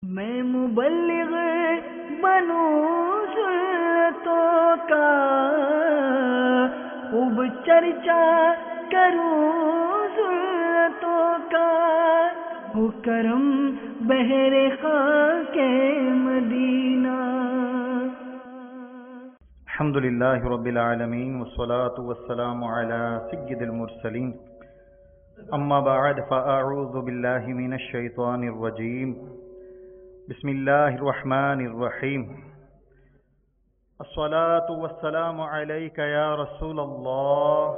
میں مبلغ بنوں سنتوں کا، خوب چرچا کروں سنتوں کا، ہو کرم بہر خاک مدینہ۔ الحمد للہ رب العالمین والصلاة والسلام علی سید المرسلین، اما بعد فاعوذ باللہ من الشیطان الرجیم، بسم اللہ الرحمن الرحیم۔ الصلاة والسلام علیک یا رسول اللہ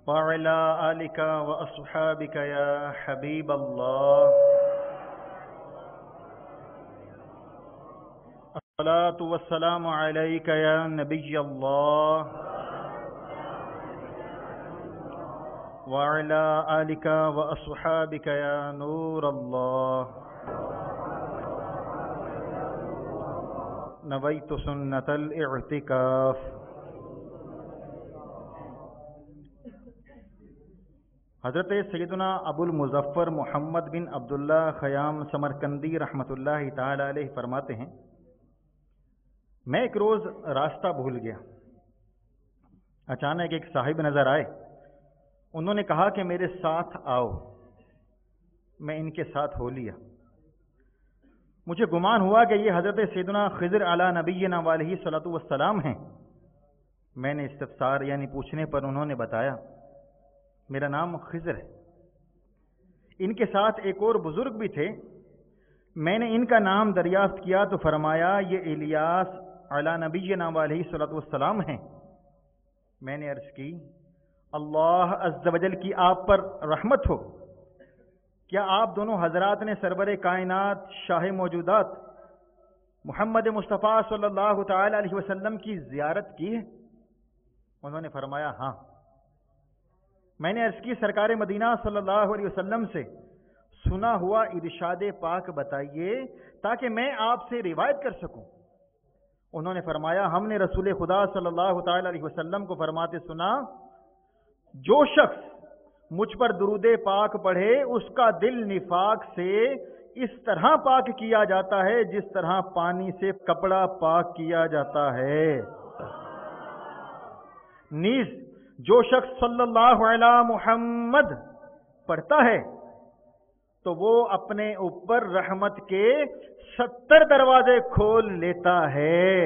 وعلی آلک واصحابک یا حبیب اللہ۔ الصلاة والسلام علیک یا نبی اللہ وعلی آلک واصحابک یا نور اللہ۔ نویت سنت الاعتکاف۔ حضرت سیدنا ابو المظفر محمد بن عبداللہ خیام سمرقندی رحمۃ اللہ تعالی علیہ فرماتے ہیں، میں ایک روز راستہ بھول گیا، اچانک ایک صاحب نظر آئے، انہوں نے کہا کہ میرے ساتھ آؤ، میں ان کے ساتھ ہو لیا۔ مجھے گمان ہوا کہ یہ حضرت سیدنا خضر علی نبینا علیہ الصلوۃ والسلام ہیں۔ میں نے استفسار یعنی پوچھنے پر انہوں نے بتایا میرا نام خضر ہے۔ ان کے ساتھ ایک اور بزرگ بھی تھے، میں نے ان کا نام دریافت کیا تو فرمایا یہ الیاس علی نبینا علیہ الصلوۃ والسلام ہیں۔ میں نے عرض کی اللہ عز و جل کی آپ پر رحمت ہو، کیا آپ دونوں حضرات نے سرور کائنات شاہ موجودات محمد مصطفیٰ صلی اللہ تعالی علیہ وسلم کی زیارت کی ہے؟ انہوں نے فرمایا ہاں۔ میں نے عرض کی سرکار مدینہ صلی اللہ علیہ وسلم سے سنا ہوا ارشاد پاک بتائیے تاکہ میں آپ سے روایت کر سکوں۔ انہوں نے فرمایا ہم نے رسول خدا صلی اللہ تعالی علیہ وسلم کو فرماتے سنا، جو شخص مجھ پر درود پاک پڑھے اس کا دل نفاق سے اس طرح پاک کیا جاتا ہے جس طرح پانی سے کپڑا پاک کیا جاتا ہے۔ نیز جو شخص صلی اللہ علی محمد پڑھتا ہے تو وہ اپنے اوپر رحمت کے 70 دروازے کھول لیتا ہے۔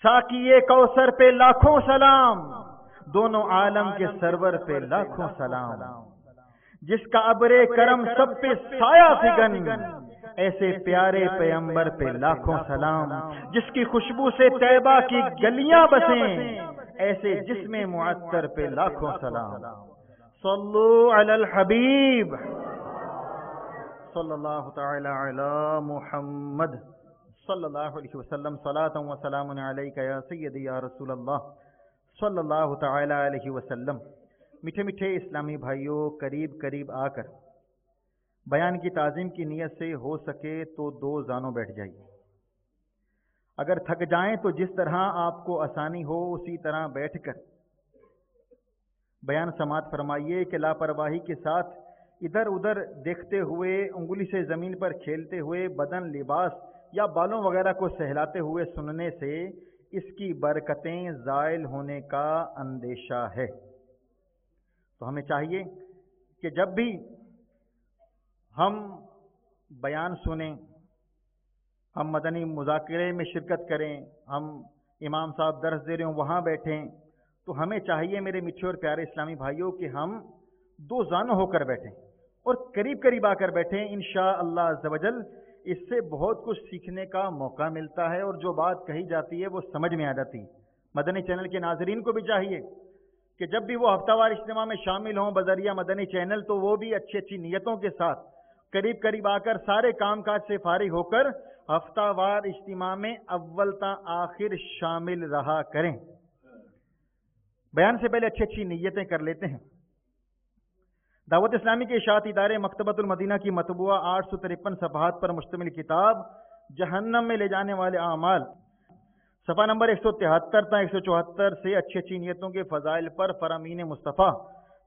ساقی کوثر پہ لاکھوں سلام، دونوں عالم کے سرور پہ لاکھوں سلام، جس کا ابر کرم سب پہ سایہ فگن، ایسے پیارے پیغمبر پہ لاکھوں سلام، جس کی خوشبو سے طیبہ کی گلیاں بسیں، ایسے جسم معطر پہ لاکھوں سلام۔ صلو علی الحبیب صلی اللہ تعالی علی محمد صلی اللہ علیہ وسلم، صلاۃ و سلام علیک یا سیدی یا رسول اللہ صلی اللہ تعالی علیہ وسلم۔ میٹھے میٹھے اسلامی بھائیوں، قریب قریب آ کر بیان کی تعظیم کی نیت سے ہو سکے تو 2 زانوں بیٹھ جائیے۔ اگر تھک جائیں تو جس طرح آپ کو آسانی ہو اسی طرح بیٹھ کر بیان سماعت فرمائیے کہ لاپرواہی کے ساتھ ادھر ادھر دیکھتے ہوئے، انگلی سے زمین پر کھیلتے ہوئے، بدن، لباس یا بالوں وغیرہ کو سہلاتے ہوئے سننے سے اس کی برکتیں زائل ہونے کا اندیشہ ہے۔ تو ہمیں چاہیے کہ جب بھی ہم بیان سنیں، ہم مدنی مذاکرے میں شرکت کریں، ہم امام صاحب درس دے رہے ہوں وہاں بیٹھیں، تو ہمیں چاہیے میرے میٹھے اور پیارے اسلامی بھائیوں کہ ہم 2 زانوں ہو کر بیٹھیں اور قریب قریب آ کر بیٹھیں۔ انشاءاللہ عز و جل اس سے بہت کچھ سیکھنے کا موقع ملتا ہے اور جو بات کہی جاتی ہے وہ سمجھ میں آ جاتی ہے۔ مدنی چینل کے ناظرین کو بھی چاہیے کہ جب بھی وہ ہفتہ وار اجتماع میں شامل ہوں بذریعہ مدنی چینل، تو وہ بھی اچھی اچھی نیتوں کے ساتھ قریب قریب آ کر سارے کام کاج سے فارغ ہو کر ہفتہ وار اجتماع میں اول تا آخر شامل رہا کریں۔ بیان سے پہلے اچھی اچھی نیتیں کر لیتے ہیں۔ دعوت اسلامی کے اشاعت ادارے مکتبۃ المدینہ کی مطبوعہ 853 صفحات پر مشتمل کتاب جہنم میں لے جانے والے اعمال، صفحہ نمبر 173 تا 174 سے اچھی اچھی نیتوں کے فضائل پر فرامین مصطفیٰ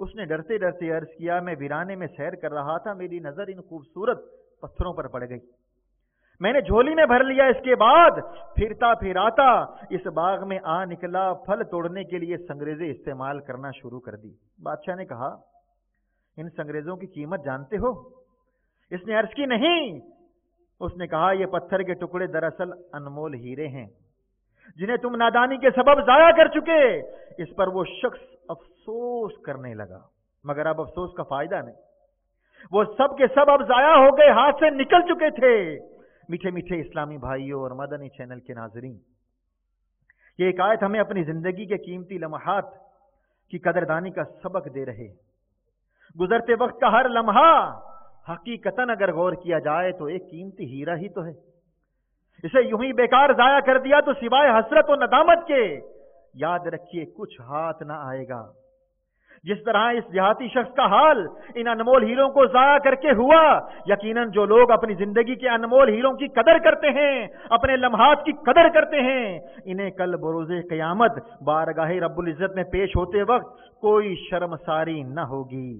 اس نے ڈرتے ڈرتے عرض کیا میں ویرانے میں سیر کر رہا تھا، میری نظر ان خوبصورت پتھروں پر پڑ گئی، میں نے جھولی میں بھر لیا، اس کے بعد پھرتا پھراتا اس باغ میں آ نکلا، پھل توڑنے کے لیے سنگریزیں استعمال کرنا شروع کر دی۔ بادشاہ نے کہا ان سنگریزوں کی قیمت جانتے ہو؟ اس نے عرض کی نہیں۔ اس نے کہا یہ پتھر کے ٹکڑے دراصل انمول ہیرے ہیں جنہیں تم نادانی کے سبب ضائع کر چکے۔ اس پر وہ شخص افسوس کرنے لگا، مگر اب افسوس کا فائدہ نہیں، وہ سب کے سب اب ضائع ہو گئے، ہاتھ سے نکل چکے تھے۔ میٹھے میٹھے اسلامی بھائیوں اور مدنی چینل کے ناظرین، یہ ایک آیت ہمیں اپنی زندگی کے قیمتی لمحات کی قدردانی کا سبق دے رہے۔ گزرتے وقت کا ہر لمحہ حقیقتاً اگر غور کیا جائے تو ایک قیمتی ہیرا ہی تو ہے، اسے یوں ہی بیکار ضائع کر دیا تو سوائے حسرت و ندامت کے یاد رکھیے کچھ ہاتھ نہ آئے گا۔ جس طرح اس دیہاتی شخص کا حال ان انمول ہیروں کو ضائع کر کے ہوا، یقیناً جو لوگ اپنی زندگی کے انمول ہیروں کی قدر کرتے ہیں، اپنے لمحات کی قدر کرتے ہیں، انہیں کل بروز قیامت بارگاہ رب العزت میں پیش ہوتے وقت کوئی شرمساری نہ ہوگی۔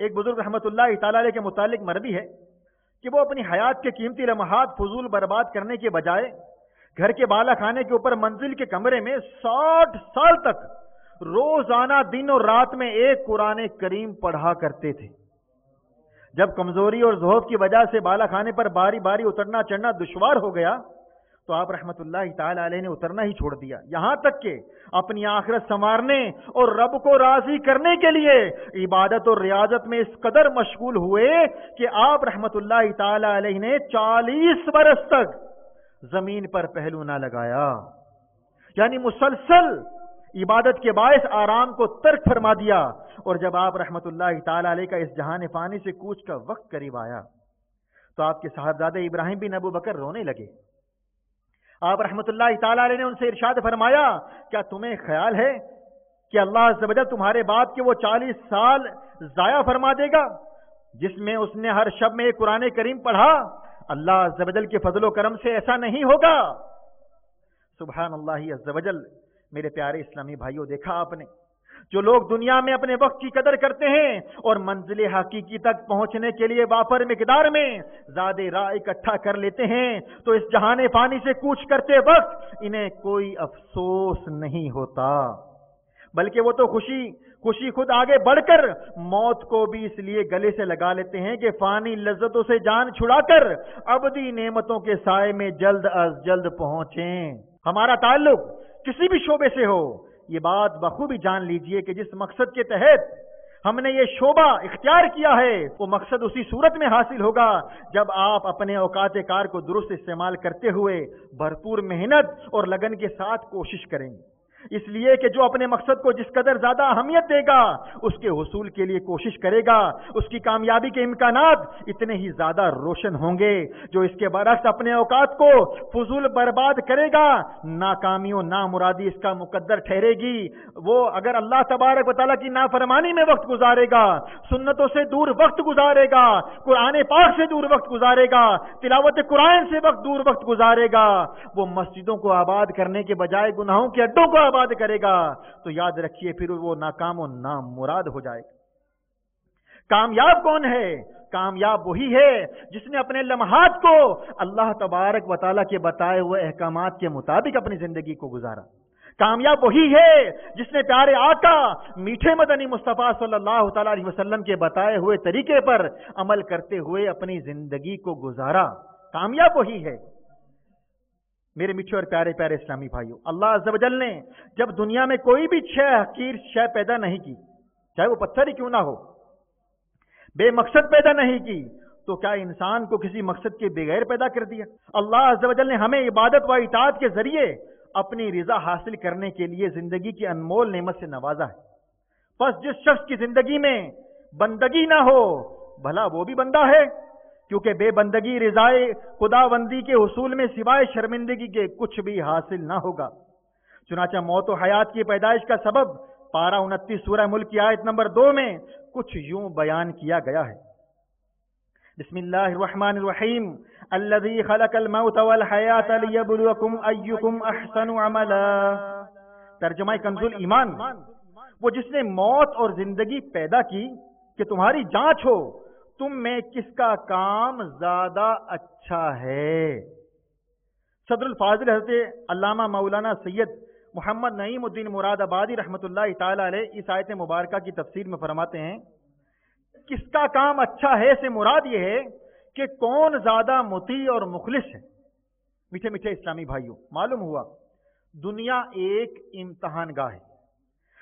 ایک بزرگ رحمت اللہ تعالی علیہ کے متعلق مروی ہے کہ وہ اپنی حیات کے قیمتی لمحات فضول برباد کرنے کے بجائے گھر کے بالا خانے کے اوپر منزل کے کمرے میں 60 سال تک روزانہ دن اور رات میں ایک قرآن کریم پڑھا کرتے تھے۔ جب کمزوری اور ضعف کی وجہ سے بالا خانے پر باری باری اترنا چڑھنا دشوار ہو گیا تو آپ رحمت اللہ تعالی علیہ نے اترنا ہی چھوڑ دیا، یہاں تک کہ اپنی آخرت سنوارنے اور رب کو راضی کرنے کے لیے عبادت اور ریاضت میں اس قدر مشغول ہوئے کہ آپ رحمت اللہ تعالی علیہ نے 40 برس تک زمین پر پہلو نہ لگایا، یعنی مسلسل عبادت کے باعث آرام کو ترک فرما دیا۔ اور جب آپ رحمت اللہ تعالی علیہ کا اس جہان فانی سے کوچ کا وقت قریب آیا تو آپ کے صاحبزادے ابراہیم بن ابو بکر رونے لگے۔ آپ رحمت اللہ تعالی علیہ نے ان سے ارشاد فرمایا کیا تمہیں خیال ہے کہ اللہ عز و جل تمہارے باپ کے وہ 40 سال ضائع فرما دے گا جس میں اس نے ہر شب میں ایک قرآن کریم پڑھا؟ اللہ عز و جل کے فضل و کرم سے ایسا نہیں ہوگا۔ سبحان اللہ عز و جل۔ میرے پیارے اسلامی بھائیوں، دیکھا آپ نے جو لوگ دنیا میں اپنے وقت کی قدر کرتے ہیں اور منزل حقیقی تک پہنچنے کے لیے وافر مقدار میں زیادہ راہ اکٹھا کر لیتے ہیں تو اس جہان فانی سے کوچ کرتے وقت انہیں کوئی افسوس نہیں ہوتا، بلکہ وہ تو خوشی خود آگے بڑھ کر موت کو بھی اس لیے گلے سے لگا لیتے ہیں کہ فانی لذتوں سے جان چھڑا کر ابدی نعمتوں کے سائے میں جلد از جلد پہنچیں۔ ہمارا تعلق کسی بھی شعبے سے ہو، یہ بات بخوبی جان لیجئے کہ جس مقصد کے تحت ہم نے یہ شعبہ اختیار کیا ہے وہ مقصد اسی صورت میں حاصل ہوگا جب آپ اپنے اوقات کار کو درست استعمال کرتے ہوئے بھرپور محنت اور لگن کے ساتھ کوشش کریں، اس لیے کہ جو اپنے مقصد کو جس قدر زیادہ اہمیت دے گا اس کے حصول کے لیے کوشش کرے گا، اس کی کامیابی کے امکانات اتنے ہی زیادہ روشن ہوں گے۔ جو اس کے برعکس اپنے اوقات کو فضول برباد کرے گا، ناکامی و نامرادی اس کا مقدر ٹھہرے گی۔ وہ اگر اللہ تبارک و تعالیٰ کی نافرمانی میں وقت گزارے گا، سنتوں سے دور وقت گزارے گا، قرآن پاک سے دور وقت گزارے گا، تلاوت قرآن سے دور وقت گزارے گا، وہ مسجدوں کو آباد کرنے کے بجائے گناہوں کے اڈوں کو آباد کرے گا تو یاد رکھیے پھر وہ ناکام و نامراد ہو جائے گا۔ کامیاب کون ہے؟ کامیاب وہی ہے جس نے اپنے لمحات کو اللہ تبارک و تعالیٰ کے بتائے ہوئے احکامات کے مطابق اپنی زندگی کو گزارا۔ کامیاب وہی ہے جس نے پیارے آقا میٹھے مدنی مصطفیٰ صلی اللہ تعالی علیہ وسلم کے بتائے ہوئے طریقے پر عمل کرتے ہوئے اپنی زندگی کو گزارا۔ کامیاب وہی ہے۔ میرے میٹھے اور پیارے پیارے اسلامی بھائیوں، اللہ عز و جل نے جب دنیا میں کوئی بھی حقیر شے پیدا نہیں کی، چاہے وہ پتھر ہی کیوں نہ ہو، بے مقصد پیدا نہیں کی، تو کیا انسان کو کسی مقصد کے بغیر پیدا کر دیا؟ اللہ عز و جل نے ہمیں عبادت و اطاعت کے ذریعے اپنی رضا حاصل کرنے کے لیے زندگی کی انمول نعمت سے نوازا ہے۔ پس جس شخص کی زندگی میں بندگی نہ ہو بھلا وہ بھی بندہ ہے، کیونکہ بے بندگی رضائے خداوندی کے حصول میں سوائے شرمندگی کے کچھ بھی حاصل نہ ہوگا۔ چنانچہ موت و حیات کی پیدائش کا سبب پارہ 29 سورہ ملک کی آیت نمبر 2 میں کچھ یوں بیان کیا گیا ہے۔ بسم اللہ الرحمن الرحیم، الذی خلق الموت والحیات لیبلوکم ایکم احسن عملا۔ ترجمہ کنز الایمان، وہ جس نے موت اور زندگی پیدا کی کہ تمہاری جانچ ہو تم میں کس کا کام زیادہ اچھا ہے۔ صدر الفاضل حضرت علامہ مولانا سید محمد نعیم الدین مراد آبادی رحمۃ اللہ تعالی علیہ اس آیت مبارکہ کی تفسیر میں فرماتے ہیں کس کا کام اچھا ہے سے مراد یہ ہے کہ کون زیادہ مطیع اور مخلص ہے۔ میٹھے میٹھے اسلامی بھائیوں، معلوم ہوا دنیا ایک امتحان گاہ ہے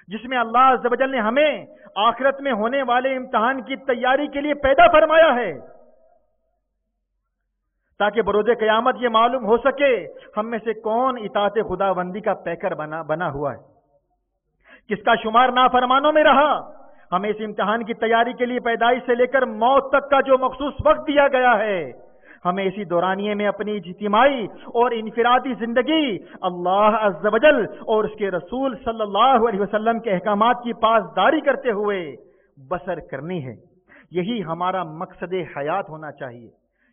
جس میں اللہ عز و جل نے ہمیں آخرت میں ہونے والے امتحان کی تیاری کے لیے پیدا فرمایا ہے، تاکہ بروز قیامت یہ معلوم ہو سکے ہم میں سے کون اطاعت خدا بندی کا پیکر بنا ہوا ہے، کس کا شمار نافرمانوں میں رہا۔ ہمیں اس امتحان کی تیاری کے لیے پیدائش سے لے کر موت تک کا جو مخصوص وقت دیا گیا ہے، ہمیں اسی دورانیے میں اپنی اجتماعی اور انفرادی زندگی اللہ عز و جل اور اس کے رسول صلی اللہ علیہ وسلم کے احکامات کی پاسداری کرتے ہوئے بسر کرنی ہے۔ یہی ہمارا مقصد حیات ہونا چاہیے،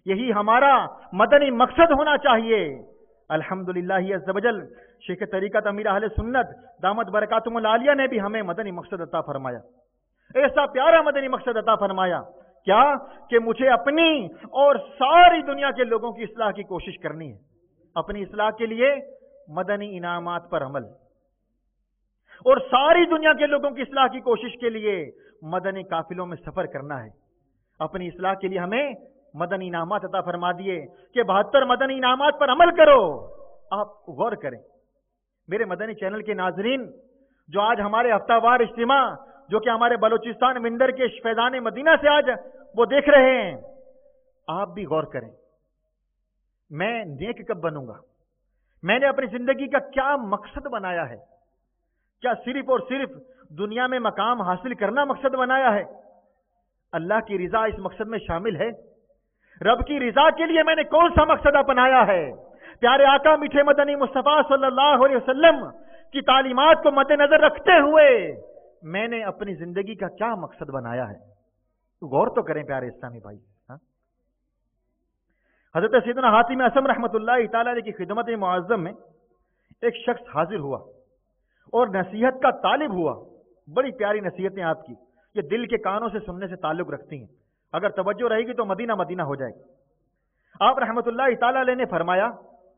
یہی ہمارا مدنی مقصد ہونا چاہیے۔ الحمدللہ عز و جل شیخ طریقت امیر اہل سنت دامت برکاتہم العالیہ نے بھی ہمیں مدنی مقصد عطا فرمایا، ایسا پیارا مدنی مقصد عطا فرمایا کیا کہ مجھے اپنی اور ساری دنیا کے لوگوں کی اصلاح کی کوشش کرنی ہے۔ اپنی اصلاح کے لیے مدنی انعامات پر عمل، اور ساری دنیا کے لوگوں کی اصلاح کی کوشش کے لیے مدنی قافلوں میں سفر کرنا ہے۔ اپنی اصلاح کے لیے ہمیں مدنی انعامات عطا فرما دیے کہ 72 مدنی انعامات پر عمل کرو۔ آپ غور کریں میرے مدنی چینل کے ناظرین، جو آج ہمارے ہفتہ وار اجتماع جو کہ ہمارے بلوچستان مندر کے فیضان مدینہ سے آج وہ دیکھ رہے ہیں، آپ بھی غور کریں میں نیک کب بنوں گا؟ میں نے اپنی زندگی کا کیا مقصد بنایا ہے؟ کیا صرف اور صرف دنیا میں مقام حاصل کرنا مقصد بنایا ہے؟ اللہ کی رضا اس مقصد میں شامل ہے؟ رب کی رضا کے لیے میں نے کون سا مقصد اپنایا ہے؟ پیارے آقا میٹھے مدنی مصطفیٰ صلی اللہ علیہ وسلم کی تعلیمات کو مد نظر رکھتے ہوئے میں نے اپنی زندگی کا کیا مقصد بنایا ہے؟ غور تو کریں پیارے اسلامی بھائی۔ حضرت سیدنا حاتم اعصم رحمۃ اللہ تعالی علیہ کی خدمت معظم میں ایک شخص حاضر ہوا اور نصیحت کا طالب ہوا۔ بڑی پیاری نصیحتیں آپ کی، یہ دل کے کانوں سے سننے سے تعلق رکھتی ہیں، اگر توجہ رہے گی تو مدینہ مدینہ ہو جائے گی۔ آپ رحمۃ اللہ تعالی علیہ نے فرمایا،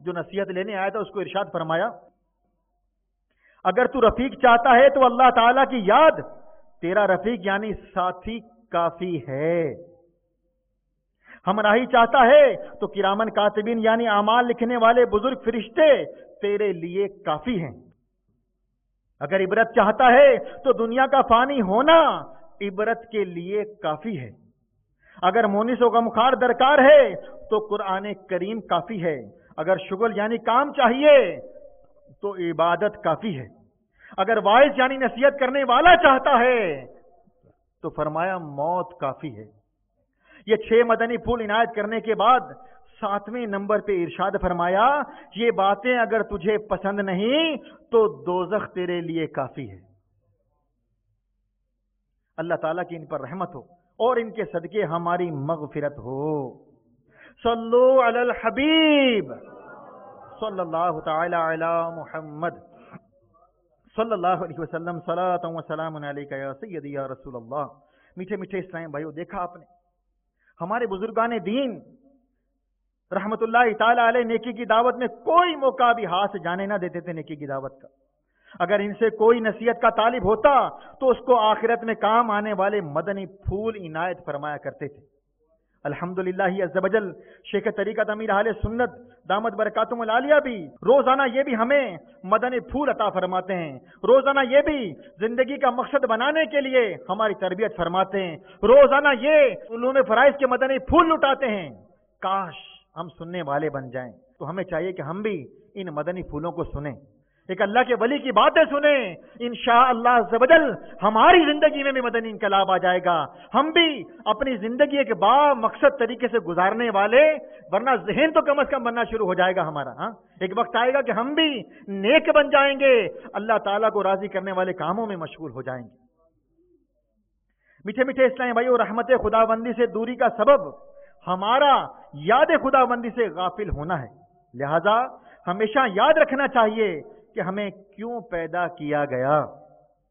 جو نصیحت لینے آیا تھا اس کو ارشاد فرمایا، اگر تو رفیق چاہتا ہے تو اللہ تعالیٰ کی یاد، تیرا رفیق یعنی ساتھی کافی ہے۔ ہمراہی چاہتا ہے تو کرامن کاتبین یعنی اعمال لکھنے والے بزرگ فرشتے تیرے لیے کافی ہیں۔ اگر عبرت چاہتا ہے تو دنیا کا فانی ہونا عبرت کے لیے کافی ہے۔ اگر مونس و غمخوار درکار ہے تو قرآن کریم کافی ہے۔ اگر شغل یعنی کام چاہیے تو عبادت کافی ہے۔ اگر واعظ یعنی نصیحت کرنے والا چاہتا ہے تو فرمایا موت کافی ہے۔ یہ 6 مدنی پھول عنایت کرنے کے بعد 7ویں نمبر پہ ارشاد فرمایا، یہ باتیں اگر تجھے پسند نہیں تو دوزخ تیرے لیے کافی ہے۔ اللہ تعالیٰ کی ان پر رحمت ہو اور ان کے صدقے ہماری مغفرت ہو۔ صلو علی الحبیب صلی اللہ تعالی علی محمد صلی اللہ علیہ وسلم، صلاۃ و سلام علیک یا سیدی یا رسول اللہ۔ میٹھے میٹھے اسلام بھائیو، دیکھا آپ نے ہمارے بزرگان دین رحمت اللہ تعالی علیہ نیکی کی دعوت میں کوئی موقع بھی ہاتھ سے جانے نہ دیتے تھے نیکی کی دعوت کا۔ اگر ان سے کوئی نصیحت کا طالب ہوتا تو اس کو آخرت میں کام آنے والے مدنی پھول عنایت فرمایا کرتے تھے۔ الحمدللہ عز و جل شیخ طریقت امیر اہل سنت دامت برکاتہم العالیہ بھی روزانہ یہ بھی ہمیں مدنی پھول عطا فرماتے ہیں، روزانہ یہ بھی زندگی کا مقصد بنانے کے لیے ہماری تربیت فرماتے ہیں، روزانہ یہ علوم فرائض کے مدنی پھول لٹاتے ہیں۔ کاش ہم سننے والے بن جائیں، تو ہمیں چاہیے کہ ہم بھی ان مدنی پھولوں کو سنیں، ایک اللہ کے ولی کی باتیں سنیں۔ انشاءاللہ عز و جل ہماری زندگی میں بھی مدنی انقلاب آ جائے گا، ہم بھی اپنی زندگی ایک با مقصد طریقے سے گزارنے والے، ورنہ ذہن تو کم از کم بننا شروع ہو جائے گا ہمارا۔ ایک وقت آئے گا کہ ہم بھی نیک بن جائیں گے، اللہ تعالیٰ کو راضی کرنے والے کاموں میں مشغول ہو جائیں گے۔ میٹھے میٹھے اسلامی بھائیو، رحمت خداوندی سے دوری کا سبب ہمارا یاد خداوندی سے غافل ہونا ہے، لہذا ہمیشہ یاد رکھنا چاہیے کہ ہمیں کیوں پیدا کیا گیا،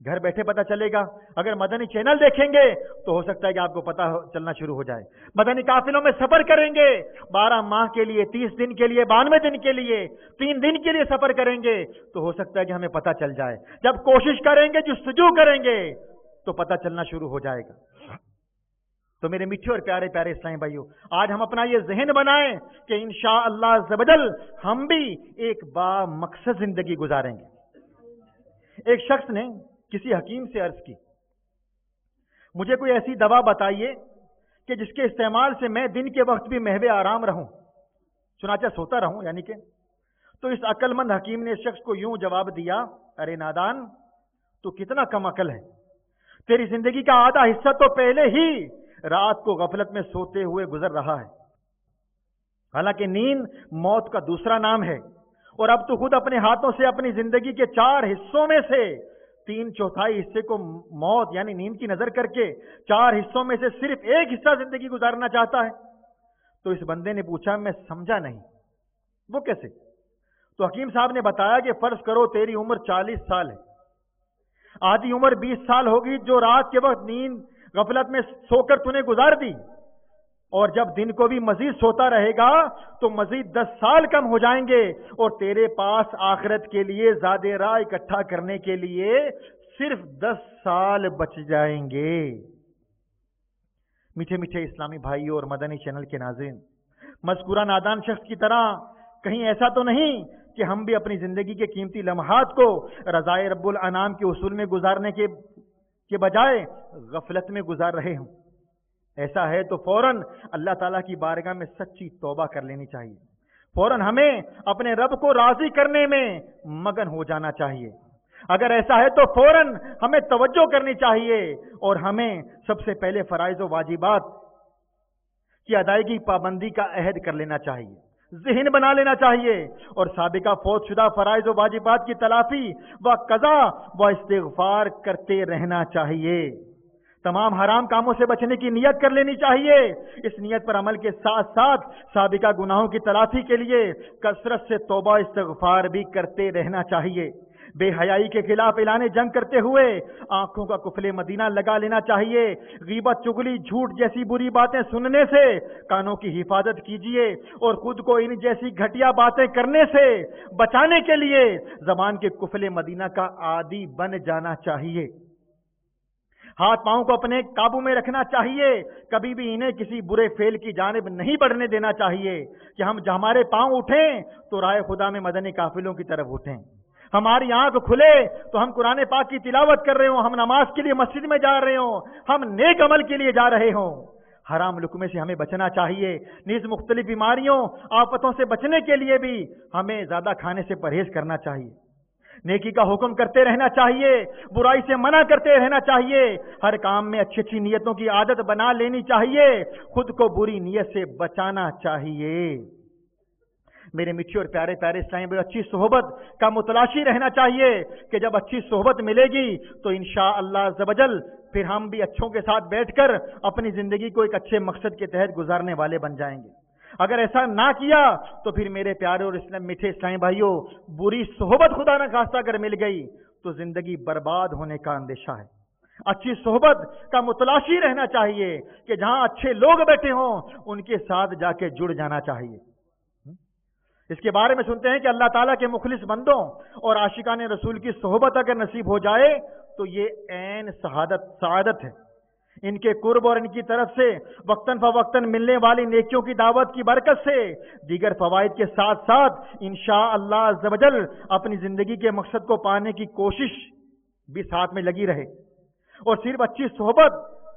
گھر بیٹھے پتہ چلے گا. اگر مدنی چینل دیکھیں گے تو ہو سکتا ہے کہ آپ کو پتہ چلنا شروع ہو جائے. مدنی قافلوں میں سفر کریں گے 12 ماہ کے لیے، 30 دن کے لیے، 92 دن کے لیے، 3 دن کے لیے سفر کریں گے تو ہو سکتا ہے کہ ہمیں پتہ چل جائے. جب کوشش کریں گے، جستجو کریں گے تو پتہ چلنا شروع ہو جائے گا. تو میرے میٹھے اور پیارے پیارے اسلامی بھائیوں، آج ہم اپنا یہ ذہن بنائیں کہ انشاءاللہ عز و جل ہم بھی ایک با مقصد زندگی گزاریں گے. ایک شخص نے کسی حکیم سے عرض کی، مجھے کوئی ایسی دوا بتائیے کہ جس کے استعمال سے میں دن کے وقت بھی محو آرام رہوں، چنانچہ سوتا رہوں یعنی کہ. تو اس عقل مند حکیم نے اس شخص کو یوں جواب دیا، ارے نادان، تو کتنا کم عقل ہے. تیری زندگی کا آدھا حصہ تو پہلے ہی رات کو غفلت میں سوتے ہوئے گزر رہا ہے. حالانکہ نیند موت کا دوسرا نام ہے، اور اب تو خود اپنے ہاتھوں سے اپنی زندگی کے 4 حصوں میں سے 3/4 حصے کو موت یعنی نیند کی نظر کر کے 4 حصوں میں سے صرف 1 حصہ زندگی گزارنا چاہتا ہے. تو اس بندے نے پوچھا، میں سمجھا نہیں، وہ کیسے؟ تو حکیم صاحب نے بتایا کہ فرض کرو تیری عمر 40 سال ہے، آدھی عمر 20 سال ہوگی جو رات کے وقت نیند غفلت میں سو کر تو نے گزار دی، اور جب دن کو بھی مزید سوتا رہے گا تو مزید 10 سال کم ہو جائیں گے، اور تیرے پاس آخرت کے لیے زیادہ راہ اکٹھا کرنے کے لیے صرف 10 سال بچ جائیں گے. میٹھے میٹھے اسلامی بھائیوں اور مدنی چینل کے ناظرین، مذکورہ نادان شخص کی طرح کہیں ایسا تو نہیں کہ ہم بھی اپنی زندگی کے قیمتی لمحات کو رضائے رب الانام کے اصول میں گزارنے کے بجائے غفلت میں گزار رہے ہوں. ایسا ہے تو فوراً اللہ تعالیٰ کی بارگاہ میں سچی توبہ کر لینی چاہیے. فوراً ہمیں اپنے رب کو راضی کرنے میں مگن ہو جانا چاہیے. اگر ایسا ہے تو فوراً ہمیں توجہ کرنی چاہیے، اور ہمیں سب سے پہلے فرائض و واجبات کی ادائیگی پابندی کا عہد کر لینا چاہیے، ذہن بنا لینا چاہیے، اور سابقہ فوت شدہ فرائض و واجبات کی تلافی و قضا و استغفار کرتے رہنا چاہیے. تمام حرام کاموں سے بچنے کی نیت کر لینی چاہیے. اس نیت پر عمل کے ساتھ ساتھ سابقہ گناہوں کی تلافی کے لیے کثرت سے توبہ استغفار بھی کرتے رہنا چاہیے. بے حیائی کے خلاف اعلان جنگ کرتے ہوئے آنکھوں کا قفل مدینہ لگا لینا چاہیے. غیبت، چغلی، جھوٹ جیسی بری باتیں سننے سے کانوں کی حفاظت کیجیے، اور خود کو ان جیسی گھٹیا باتیں کرنے سے بچانے کے لیے زبان کے قفل مدینہ کا عادی بن جانا چاہیے. ہاتھ پاؤں کو اپنے قابو میں رکھنا چاہیے، کبھی بھی انہیں کسی برے فعل کی جانب نہیں بڑھنے دینا چاہیے کہ ہمارے پاؤں اٹھیں تو راہ خدا میں مدنی قافلوں کی طرف اٹھیں. ہماری آنکھ کھلے تو ہم قرآن پاک کی تلاوت کر رہے ہوں، ہم نماز کے لیے مسجد میں جا رہے ہوں، ہم نیک عمل کے لیے جا رہے ہوں. حرام لقمے سے ہمیں بچنا چاہیے. نیز مختلف بیماریوں، آفتوں سے بچنے کے لیے بھی ہمیں زیادہ کھانے سے پرہیز کرنا چاہیے. نیکی کا حکم کرتے رہنا چاہیے، برائی سے منع کرتے رہنا چاہیے. ہر کام میں اچھی اچھی نیتوں کی عادت بنا لینی چاہیے، خود کو بری نیت سے بچانا چاہیے. میرے میٹھے اور پیارے پیارے اسلامی بھائی، اچھی صحبت کا متلاشی رہنا چاہیے کہ جب اچھی صحبت ملے گی تو انشاءاللہ عز و جل پھر ہم بھی اچھوں کے ساتھ بیٹھ کر اپنی زندگی کو ایک اچھے مقصد کے تحت گزارنے والے بن جائیں گے. اگر ایسا نہ کیا تو پھر میرے پیارے اور میٹھے اسلامی بھائیوں، بری صحبت خدا نہ خواستہ اگر مل گئی تو زندگی برباد ہونے کا اندیشہ ہے. اچھی صحبت کا متلاشی رہنا چاہیے کہ جہاں اچھے لوگ بیٹھے ہوں ان کے ساتھ جا کے جڑ جانا چاہیے. اس کے بارے میں سنتے ہیں کہ اللہ تعالیٰ کے مخلص بندوں اور عاشقان رسول کی صحبت اگر نصیب ہو جائے تو یہ عین سعادت ہے. ان کے قرب اور ان کی طرف سے وقتاً فوقتاً ملنے والی نیکیوں کی دعوت کی برکت سے دیگر فوائد کے ساتھ ساتھ انشاءاللہ عز و جل اپنی زندگی کے مقصد کو پانے کی کوشش بھی ساتھ میں لگی رہے. اور صرف اچھی صحبت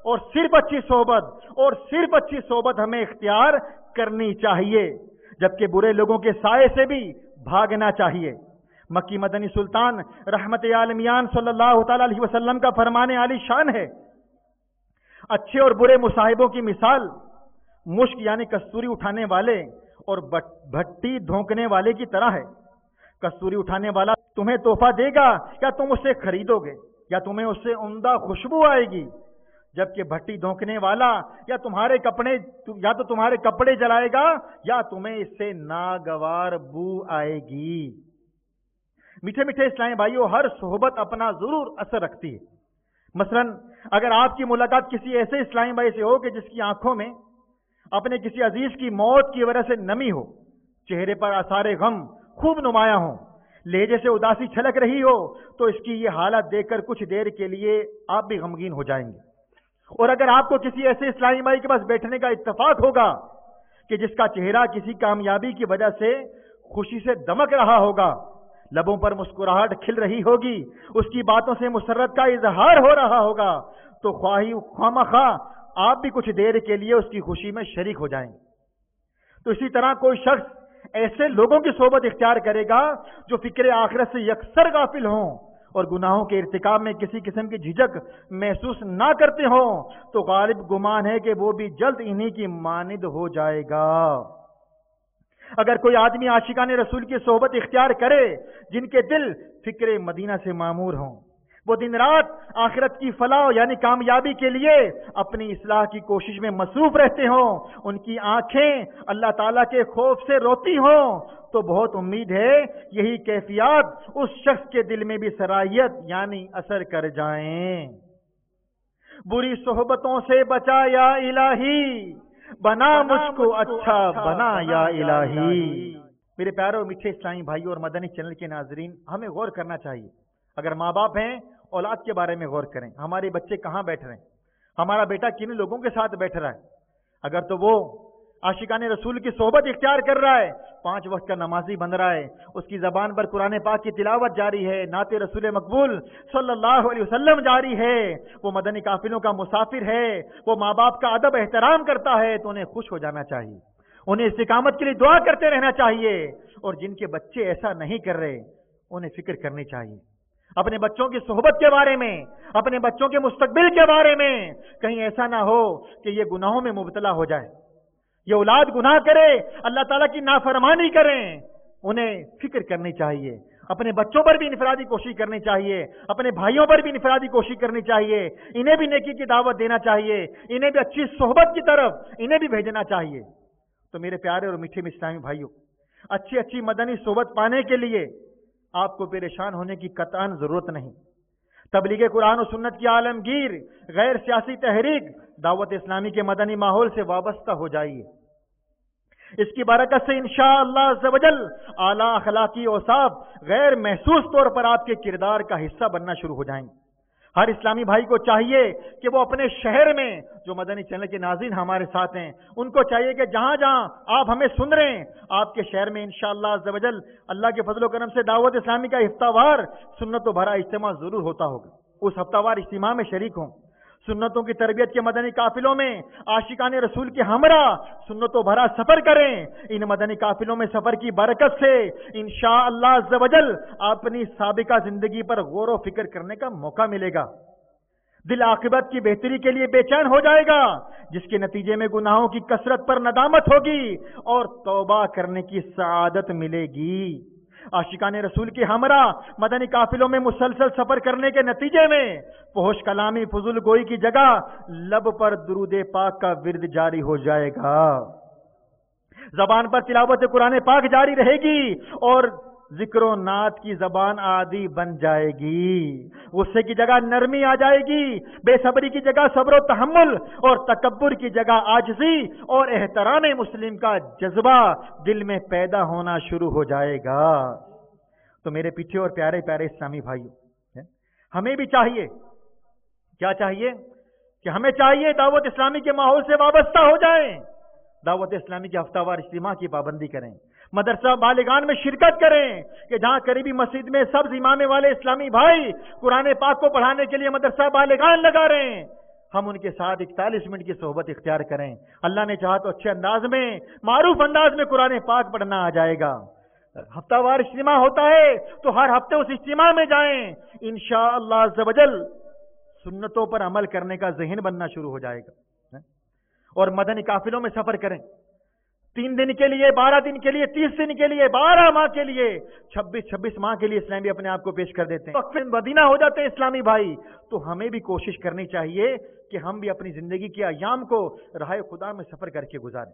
اور صرف اچھی صحبت اور صرف اچھی صحبت ہمیں اختیار کرنی چاہیے، جبکہ برے لوگوں کے سائے سے بھی بھاگنا چاہیے. مکی مدنی سلطان رحمت عالمیان صلی اللہ تعالی علیہ وسلم کا فرمان عالی شان ہے، اچھے اور برے مصاحبوں کی مثال مشک یعنی کستوری اٹھانے والے اور بھٹی دھونکنے والے کی طرح ہے. کستوری اٹھانے والا تمہیں تحفہ دے گا یا تم اسے خریدو گے، یا تمہیں اس سے عمدہ خوشبو آئے گی، جبکہ بھٹی دھونکنے والا یا تو تمہارے کپڑے جلائے گا یا تمہیں اس سے ناگوار بو آئے گی. میٹھے میٹھے اسلامی بھائیوں، ہر صحبت اپنا ضرور اثر رکھتی ہے۔ مثلا اگر آپ کی ملاقات کسی ایسے اسلامی بھائی سے ہو کہ جس کی آنکھوں میں اپنے کسی عزیز کی موت کی وجہ سے نمی ہو، چہرے پر آثار غم خوب نمایاں ہوں، لہجے سے اداسی چھلک رہی ہو، تو اس کی یہ حالت دیکھ کر کچھ دیر کے لیے آپ بھی غمگین ہو جائیں گے۔ اور اگر آپ کو کسی ایسے اسلامی بھائی کے پاس بیٹھنے کا اتفاق ہوگا کہ جس کا چہرہ کسی کامیابی کی وجہ سے خوشی سے دمک رہا ہوگا، لبوں پر مسکراہٹ کھل رہی ہوگی، اس کی باتوں سے مسرت کا اظہار ہو رہا ہوگا، تو خواہ آپ بھی کچھ دیر کے لیے اس کی خوشی میں شریک ہو جائیں گے۔ تو اسی طرح کوئی شخص ایسے لوگوں کی صحبت اختیار کرے گا جو فکر آخرت سے یکسر غافل ہوں اور گناہوں کے ارتکاب میں کسی قسم کی جھجک محسوس نہ کرتے ہوں، تو غالب گمان ہے کہ وہ بھی جلد انہی کی مانند ہو جائے گا۔ اگر کوئی آدمی عاشقان رسول کی صحبت اختیار کرے جن کے دل فکر مدینہ سے معمور ہوں، وہ دن رات آخرت کی فلاح یعنی کامیابی کے لیے اپنی اصلاح کی کوشش میں مصروف رہتے ہوں، ان کی آنکھیں اللہ تعالیٰ کے خوف سے روتی ہوں، تو بہت امید ہے یہی کیفیات اس شخص کے دل میں بھی سرایت یعنی اثر کر جائیں۔ بری صحبتوں سے بچا یا الہی، بنا مجھ کو اچھا بنا یا الہی۔ میرے پیارے اور میٹھے اسلامی بھائیوں اور مدنی چینل کے ناظرین، ہمیں غور کرنا چاہیے۔ اگر ماں باپ ہیں، اولاد کے بارے میں غور کریں، ہمارے بچے کہاں بیٹھ رہے ہیں، ہمارا بیٹا کن لوگوں کے ساتھ بیٹھ رہا ہے۔ اگر تو وہ عاشقان رسول کی صحبت اختیار کر رہا ہے، 5 وقت کا نمازی بن رہا ہے، اس کی زبان پر قرآن پاک کی تلاوت جاری ہے، نعت رسول مقبول صلی اللہ علیہ وسلم جاری ہے، وہ مدنی قافلوں کا مسافر ہے، وہ ماں باپ کا ادب احترام کرتا ہے، تو انہیں خوش ہو جانا چاہیے، انہیں استقامت کے لیے دعا کرتے رہنا چاہیے۔ اور جن کے بچے ایسا نہیں کر رہے، انہیں فکر کرنی چاہیے اپنے بچوں کی صحبت کے بارے میں، اپنے بچوں کے مستقبل کے بارے میں۔ کہیں ایسا نہ ہو کہ یہ گناہوں میں مبتلا ہو جائے، یہ اولاد گناہ کرے، اللہ تعالیٰ کی نافرمانی کریں۔ انہیں فکر کرنی چاہیے، اپنے بچوں پر بھی انفرادی کوشش کرنی چاہیے، اپنے بھائیوں پر بھی انفرادی کوشش کرنی چاہیے، انہیں بھی نیکی کی دعوت دینا چاہیے، انہیں بھی اچھی صحبت کی طرف انہیں بھی بھیجنا چاہیے۔ تو میرے پیارے اور میٹھے اسلامی بھائیوں، اچھی مدنی صحبت پانے کے لیے آپ کو پریشان ہونے کی قطعاً ضرورت نہیں۔ تبلیغ قرآن و سنت کی عالمگیر غیر سیاسی تحریک دعوت اسلامی کے مدنی ماحول سے وابستہ ہو جائیے۔ اس کی برکت سے انشاءاللہ عز و جل اعلیٰ اخلاقی اوصاف غیر محسوس طور پر آپ کے کردار کا حصہ بننا شروع ہو جائیں گے۔ ہر اسلامی بھائی کو چاہیے کہ وہ اپنے شہر میں، جو مدنی چینل کے ناظرین ہمارے ساتھ ہیں، ان کو چاہیے کہ جہاں جہاں آپ ہمیں سن رہے ہیں، آپ کے شہر میں انشاءاللہ عز و جل اللہ کے فضل و کرم سے دعوت اسلامی کا ہفتہ وار سنت و بھرا اجتماع ضرور ہوتا ہوگا۔ اس ہفتہ وار اجتماع میں شریک ہوں، سنتوں کی تربیت کے مدنی قافلوں میں عاشقان رسول کے ہمراہ سنتوں بھرا سفر کریں۔ ان مدنی قافلوں میں سفر کی برکت سے انشاءاللہ عز و جل اپنی سابقہ زندگی پر غور و فکر کرنے کا موقع ملے گا، دل عاقبت کی بہتری کے لیے بے چین ہو جائے گا، جس کے نتیجے میں گناہوں کی کثرت پر ندامت ہوگی اور توبہ کرنے کی سعادت ملے گی۔ عاشقان رسول کے ہمراہ مدنی قافلوں میں مسلسل سفر کرنے کے نتیجے میں فحش کلامی فضول گوئی کی جگہ لب پر درود پاک کا ورد جاری ہو جائے گا، زبان پر تلاوت قرآن پاک جاری رہے گی اور ذکر و نعت کی زبان عادی بن جائے گی، غصے کی جگہ نرمی آ جائے گی، بے صبری کی جگہ صبر و تحمل اور تکبر کی جگہ عاجزی اور احترام مسلم کا جذبہ دل میں پیدا ہونا شروع ہو جائے گا۔ تو میرے پیچھے اور پیارے پیارے اسلامی بھائیوں، ہمیں بھی چاہیے، کیا چاہیے کہ ہمیں چاہیے دعوت اسلامی کے ماحول سے وابستہ ہو جائیں، دعوت اسلامی کے ہفتہ وار اجتماع کی پابندی کریں، مدرسہ بالغان میں شرکت کریں کہ جہاں قریبی مسجد میں سبز امامے والے اسلامی بھائی قرآن پاک کو پڑھانے کے لیے مدرسہ بالغان لگا رہے ہیں، ہم ان کے ساتھ 41 منٹ کی صحبت اختیار کریں۔ اللہ نے چاہا تو اچھے انداز میں، معروف انداز میں قرآن پاک پڑھنا آ جائے گا۔ ہفتہ وار اجتماع ہوتا ہے تو ہر ہفتے اس اجتماع میں جائیں، انشاءاللہ عز و جل سنتوں پر عمل کرنے کا ذہن بننا شروع ہو جائے گا۔ اور مدنی قافلوں میں سفر کریں، 3 دن کے لیے، 12 دن کے لیے، 30 دن کے لیے، 12 ماہ کے لیے، 26 ماہ کے لیے اسلامی اپنے آپ کو پیش کر دیتے ہیں، وقت مدینہ ہو جاتے ہیں اسلامی بھائی۔ تو ہمیں بھی کوشش کرنی چاہیے کہ ہم بھی اپنی زندگی کے ایام کو راہ خدا میں سفر کر کے گزاریں۔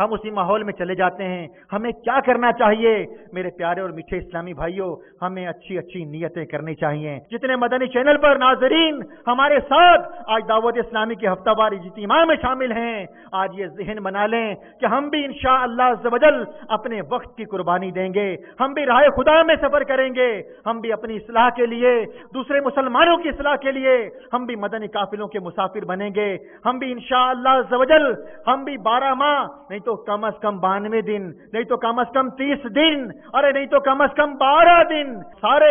ہم اسی ماحول میں چلے جاتے ہیں. ہمیں کیا کرنا چاہیے میرے پیارے اور میٹھے اسلامی بھائیوں؟ ہمیں اچھی اچھی نیتیں کرنی چاہیے. جتنے مدنی چینل پر ناظرین ہمارے ساتھ آج دعوت اسلامی کے ہفتہ وار اجتماع میں شامل ہیں، آج یہ ذہن بنا لیں کہ ہم بھی انشاءاللہ عز و جل اپنے وقت کی قربانی دیں گے، ہم بھی راہ خدا میں سفر کریں گے، ہم بھی اپنی اصلاح کے لیے، دوسرے مسلمانوں کی اصلاح کے لیے ہم بھی مدنی قافلوں کے مسافر بنیں گے. ہم بھی انشاءاللہ عز و جل ہم بھی 12 ماہ نہیں تو کم از کم 92 دن، نہیں تو کم از کم 30 دن، ارے نہیں تو کم از کم 12 دن، سارے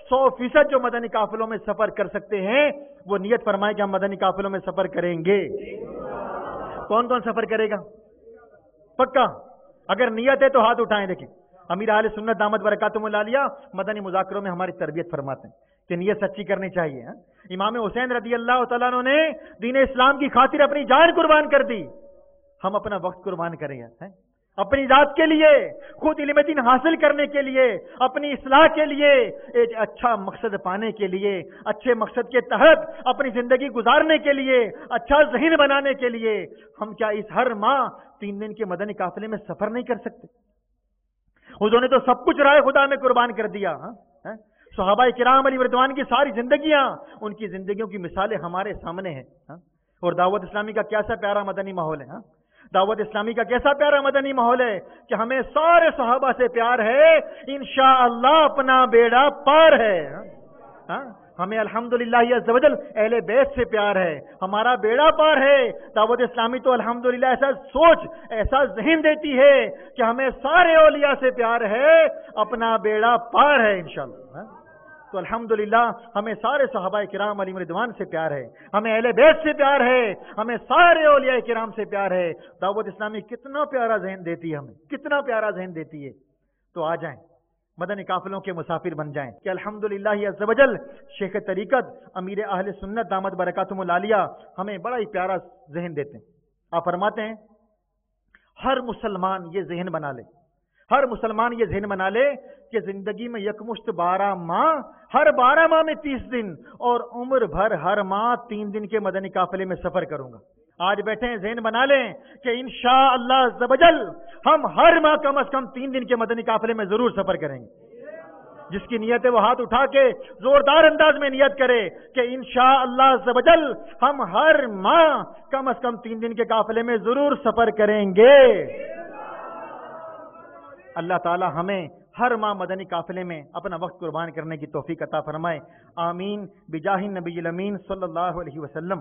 100% جو مدنی قافلوں میں سفر کر سکتے ہیں وہ نیت فرمائے کہ ہم مدنی قافلوں میں سفر کریں گے. کون کون سفر کرے گا؟ پکا؟ اگر نیت ہے تو ہاتھ اٹھائیں. دیکھیں امیر اہل سنت دامت برکاتہم العالیہ مدنی مذاکروں میں ہماری تربیت فرماتے ہیں کہ نیت سچی کرنی چاہیے. امام حسین رضی اللہ تعالیٰ عنہ نے دین اسلام کی خاطر اپنی جان قربان کر دی. ہم اپنا وقت قربان کریں گے اپنی ذات کے لیے، خود علم دین حاصل کرنے کے لیے، اپنی اصلاح کے لیے، ایک اچھا مقصد پانے کے لیے، اچھے مقصد کے تحت اپنی زندگی گزارنے کے لیے، اچھا ذہن بنانے کے لیے ہم کیا اس ہر ماہ 3 دن کے مدنی قافلے میں سفر نہیں کر سکتے؟ حضور نے تو سب کچھ رائے خدا میں قربان کر دیا. صحابہ کرام علیہ رضوان کی ساری زندگیاں، ان کی زندگیوں کی مثالیں ہمارے سامنے ہیں. اور دعوت اسلامی کا کیسا پیارا مدنی ماحول ہے. دعوت اسلامی کا کیسا پیارا مدنی ماحول ہے کہ ہمیں سارے صحابہ سے پیار ہے، انشاءاللہ اپنا بیڑا پار ہے. ہمیں الحمدللہ عز و جل اہل بیت سے پیار ہے، ہمارا بیڑا پار ہے. دعوت اسلامی تو الحمدللہ ایسا سوچ، ایسا ذہن دیتی ہے کہ ہمیں سارے اولیاء سے پیار ہے، اپنا بیڑا پار ہے انشاءاللہ. تو الحمدللہ ہمیں سارے صحابہ کرام علیہم رضوان سے پیار ہے، ہمیں اہل بیت سے پیار ہے، ہمیں سارے اولیاء کرام سے پیار ہے. دعوت اسلامی کتنا پیارا ذہن دیتی ہے، ہمیں کتنا پیارا ذہن دیتی ہے. تو آ جائیں مدنی قافلوں کے مسافر بن جائیں کہ الحمدللہ عز و جل شیخ طریقت امیر اہل سنت دامت برکاتہم العالیہ ہمیں بڑا ہی پیارا ذہن دیتے ہیں. آپ فرماتے ہیں ہر مسلمان یہ ذہن بنا لے، ہر مسلمان یہ ذہن بنا لے کہ زندگی میں یکمشت 12 ماہ، ہر 12 ماہ میں 30 دن اور عمر بھر ہر ماہ 3 دن کے مدنی قافلے میں سفر کروں گا. آج بیٹھے ہیں ذہن بنا لیں کہ انشاءاللہ عز و جل ہم ہر ماہ کم از کم 3 دن کے مدنی قافلے میں ضرور سفر کریں گے. جس کی نیت ہے وہ ہاتھ اٹھا کے زوردار انداز میں نیت کرے کہ انشاءاللہ عز و جل ہم ہر ماہ کم از کم 3 دن کے قافلے میں ضرور سفر کریں گے. اللہ تعالی ہمیں ہر ماہ مدنی قافلے میں اپنا وقت قربان کرنے کی توفیق عطا فرمائے. آمین بجاہ النبی الامین صلی اللہ علیہ وسلم.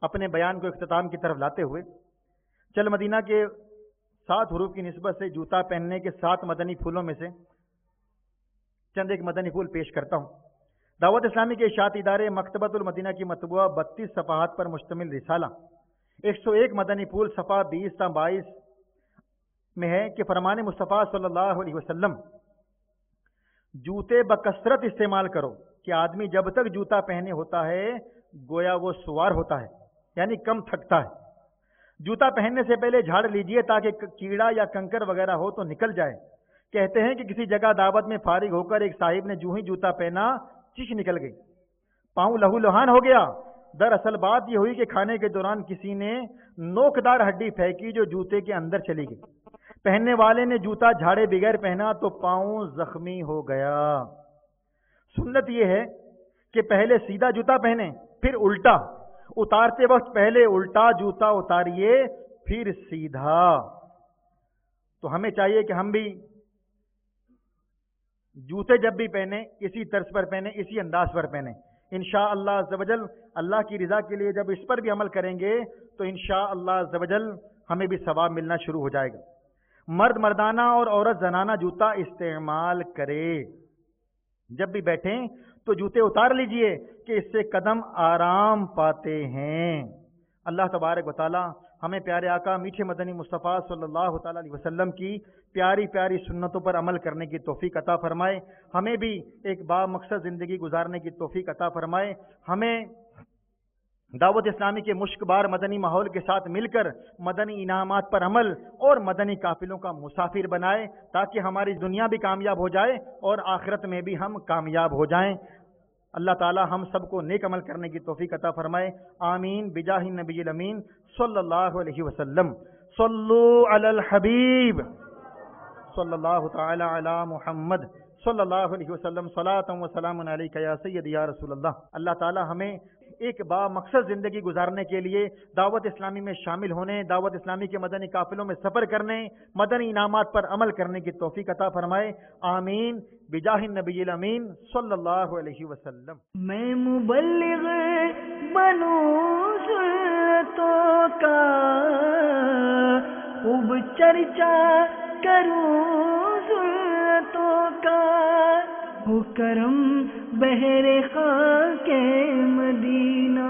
اپنے بیان کو اختتام کی طرف لاتے ہوئے چل مدینہ کے 7 حروف کی نسبت سے جوتا پہننے کے 7 مدنی پھولوں میں سے چند ایک مدنی پھول پیش کرتا ہوں. دعوت اسلامی کے اشاعت ادارے مکتبۃ المدینہ کی مطبوعہ 32 صفحات پر مشتمل رسالہ 101 مدنی پھول صفحہ 20 تا 22 میں ہے کہ فرمان مصطفیٰ صلی اللہ علیہ وسلم جوتے بکثرت استعمال کرو کہ آدمی جب تک جوتا پہنے ہوتا ہے گویا وہ سوار ہوتا ہے، یعنی کم تھکتا ہے. جوتا پہننے سے پہلے جھاڑ لیجئے تاکہ کیڑا یا کنکر وغیرہ ہو تو نکل جائے. کہتے ہیں کہ کسی جگہ دعوت میں فارغ ہو کر ایک صاحب نے جو ہی جوتا پہنا چیخ نکل گئی، پاؤں لہو لہان ہو گیا. دراصل بات یہ ہوئی کہ کھانے کے دوران کسی نے نوکدار ہڈی پھینکی جو جوتے کے اندر چلی گئی. پہننے والے نے جوتا جھاڑے بغیر پہنا تو پاؤں زخمی ہو گیا. سنت یہ ہے کہ پہلے سیدھا جوتا پہنے پھر الٹا، اتارتے وقت پہلے الٹا جوتا اتاریے پھر سیدھا. تو ہمیں چاہیے کہ ہم بھی جوتے جب بھی پہنے اسی طرز پر پہنے، اسی انداز پر پہنے. انشاءاللہ عز و جل اللہ کی رضا کے لیے جب اس پر بھی عمل کریں گے تو انشاءاللہ عز و جل ہمیں بھی ثواب ملنا شروع ہو جائے گا. مرد مردانہ اور عورت زنانہ جوتا استعمال کرے. جب بھی بیٹھیں تو جوتے اتار لیجئے کہ اس سے قدم آرام پاتے ہیں. اللہ تبارک و تعالی ہمیں پیارے آقا میٹھے مدنی مصطفیٰ صلی اللہ تعالی علیہ وسلم کی پیاری پیاری سنتوں پر عمل کرنے کی توفیق عطا فرمائے. ہمیں بھی ایک با مقصد زندگی گزارنے کی توفیق عطا فرمائے. ہمیں دعوت اسلامی کے مشک بار مدنی ماحول کے ساتھ مل کر مدنی انعامات پر عمل اور مدنی قافلوں کا مسافر بنائے تاکہ ہماری دنیا بھی کامیاب ہو جائے اور آخرت میں بھی ہم کامیاب ہو جائیں. اللہ تعالی ہم سب کو نیک عمل کرنے کی توفیق عطا فرمائے. آمین بجاہ النبی الامین صلی اللہ علیہ وسلم. صلو علی الحبیب صلی اللہ تعالی علی محمد صلی اللہ علیہ وسلم صلاۃ و سلام علیک یا سیدی یا رسول اللہ۔ اللہ تعالی ہمیں ایک با مقصد زندگی گزارنے کے لیے دعوت اسلامی میں شامل ہونے، دعوت اسلامی کے مدنی قافلوں میں سفر کرنے، مدنی انعامات پر عمل کرنے کی توفیق عطا فرمائے، آمین بجاہ النبی الامین صلی اللہ علیہ وسلم۔ میں مبلغ بنوں سنتوں کا، خوب چرچا کروں سنتوں کا، ہو کرم بہر خاک مدینہ۔